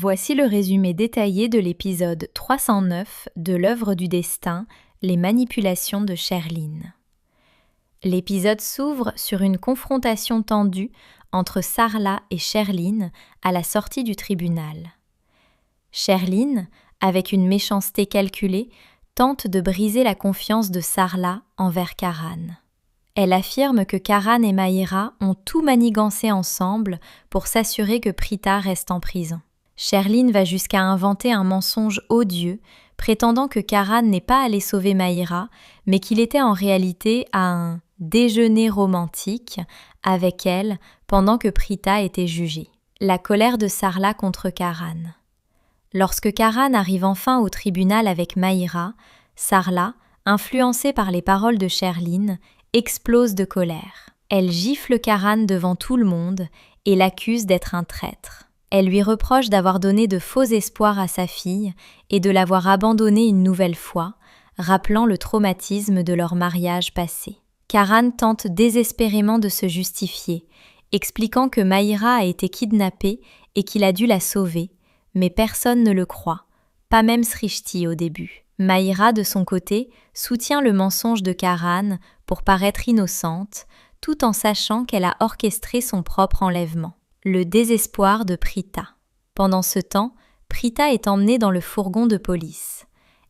Voici le résumé détaillé de l'épisode 309 de l'œuvre du destin, les manipulations de Sherline. L'épisode s'ouvre sur une confrontation tendue entre Sarla et Sherline à la sortie du tribunal. Sherline, avec une méchanceté calculée, tente de briser la confiance de Sarla envers Karan. Elle affirme que Karan et Mahira ont tout manigancé ensemble pour s'assurer que Prita reste en prison. Sherline va jusqu'à inventer un mensonge odieux, prétendant que Karan n'est pas allé sauver Mahira, mais qu'il était en réalité à un déjeuner romantique avec elle pendant que Prita était jugée. La colère de Sarla contre Karan. Lorsque Karan arrive enfin au tribunal avec Mahira, Sarla, influencée par les paroles de Sherline, explose de colère. Elle gifle Karan devant tout le monde et l'accuse d'être un traître. Elle lui reproche d'avoir donné de faux espoirs à sa fille et de l'avoir abandonnée une nouvelle fois, rappelant le traumatisme de leur mariage passé. Karan tente désespérément de se justifier, expliquant que Mahira a été kidnappée et qu'il a dû la sauver, mais personne ne le croit, pas même Srishti au début. Mahira, de son côté, soutient le mensonge de Karan pour paraître innocente, tout en sachant qu'elle a orchestré son propre enlèvement. Le désespoir de Prita. Pendant ce temps, Prita est emmenée dans le fourgon de police.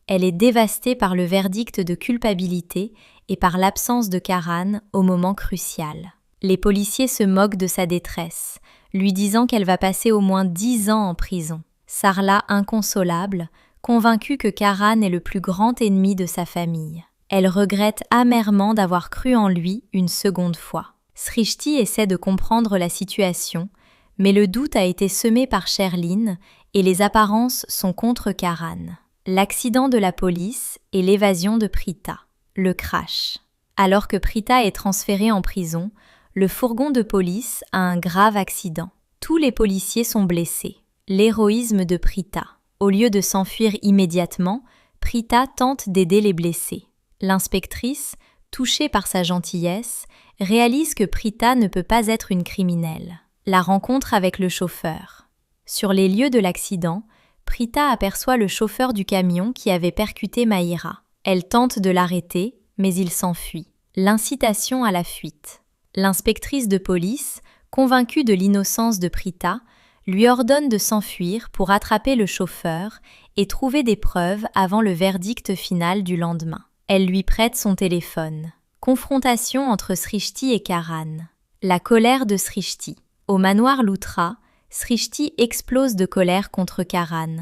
Elle est dévastée par le verdict de culpabilité et par l'absence de Karan au moment crucial. Les policiers se moquent de sa détresse, lui disant qu'elle va passer au moins 10 ans en prison. Sarla, inconsolable, convaincue que Karan est le plus grand ennemi de sa famille. Elle regrette amèrement d'avoir cru en lui une seconde fois. Srishti essaie de comprendre la situation, mais le doute a été semé par Sherline et les apparences sont contre Karan. L'accident de la police et l'évasion de Prita. Le crash. Alors que Prita est transférée en prison, le fourgon de police a un grave accident. Tous les policiers sont blessés. L'héroïsme de Prita. Au lieu de s'enfuir immédiatement, Prita tente d'aider les blessés. L'inspectrice, touchée par sa gentillesse, réalise que Prita ne peut pas être une criminelle. La rencontre avec le chauffeur. Sur les lieux de l'accident, Prita aperçoit le chauffeur du camion qui avait percuté Mahira. Elle tente de l'arrêter, mais il s'enfuit. L'incitation à la fuite. L'inspectrice de police, convaincue de l'innocence de Prita, lui ordonne de s'enfuir pour attraper le chauffeur et trouver des preuves avant le verdict final du lendemain. Elle lui prête son téléphone. Confrontation entre Srishti et Karan. La colère de Srishti. Au manoir Loutra, Srishti explose de colère contre Karan,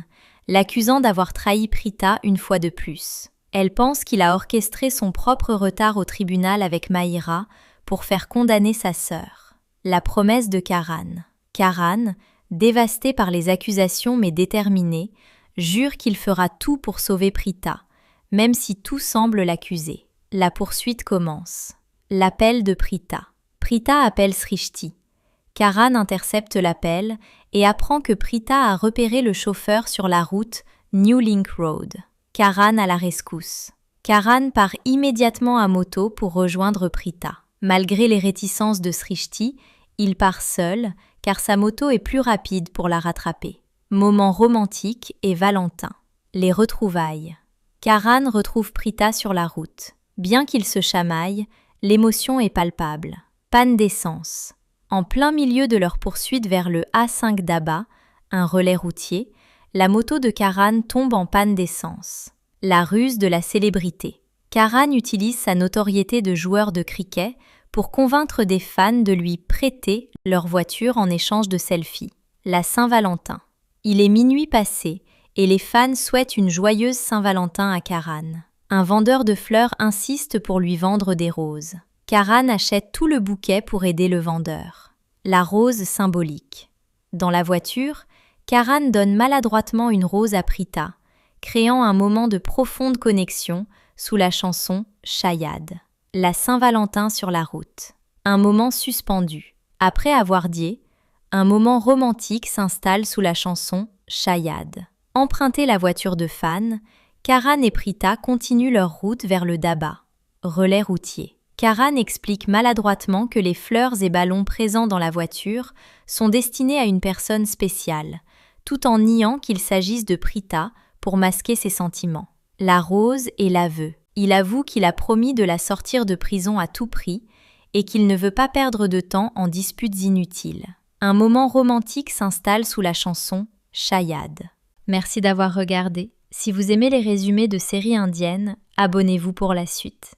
l'accusant d'avoir trahi Prita une fois de plus. Elle pense qu'il a orchestré son propre retard au tribunal avec Mahira pour faire condamner sa sœur. La promesse de Karan. Karan, dévasté par les accusations mais déterminé, jure qu'il fera tout pour sauver Prita, même si tout semble l'accuser. La poursuite commence. L'appel de Prita. Prita appelle Srishti. Karan intercepte l'appel et apprend que Prita a repéré le chauffeur sur la route New Link Road. Karan à la rescousse. Karan part immédiatement à moto pour rejoindre Prita. Malgré les réticences de Srishti, il part seul car sa moto est plus rapide pour la rattraper. Moment romantique et Valentin. Les retrouvailles. Karan retrouve Prita sur la route. Bien qu'ils se chamaillent, l'émotion est palpable. Panne d'essence. En plein milieu de leur poursuite vers le A5 d'Aba, un relais routier, la moto de Karan tombe en panne d'essence. La ruse de la célébrité. Karan utilise sa notoriété de joueur de cricket pour convaincre des fans de lui prêter leur voiture en échange de selfies. La Saint-Valentin. Il est minuit passé et les fans souhaitent une joyeuse Saint-Valentin à Karan. Un vendeur de fleurs insiste pour lui vendre des roses. Karan achète tout le bouquet pour aider le vendeur. La rose symbolique. Dans la voiture, Karan donne maladroitement une rose à Prita, créant un moment de profonde connexion sous la chanson « Chayad ». La Saint-Valentin sur la route. Un moment suspendu. Après avoir dié, un moment romantique s'installe sous la chanson « Chayad ». Emprunter la voiture de fan, Karan et Prita continuent leur route vers le Daba, relais routier. Karan explique maladroitement que les fleurs et ballons présents dans la voiture sont destinés à une personne spéciale, tout en niant qu'il s'agisse de Prita pour masquer ses sentiments. La rose est l'aveu. Il avoue qu'il a promis de la sortir de prison à tout prix et qu'il ne veut pas perdre de temps en disputes inutiles. Un moment romantique s'installe sous la chanson Chayad. Merci d'avoir regardé. Si vous aimez les résumés de séries indiennes, abonnez-vous pour la suite.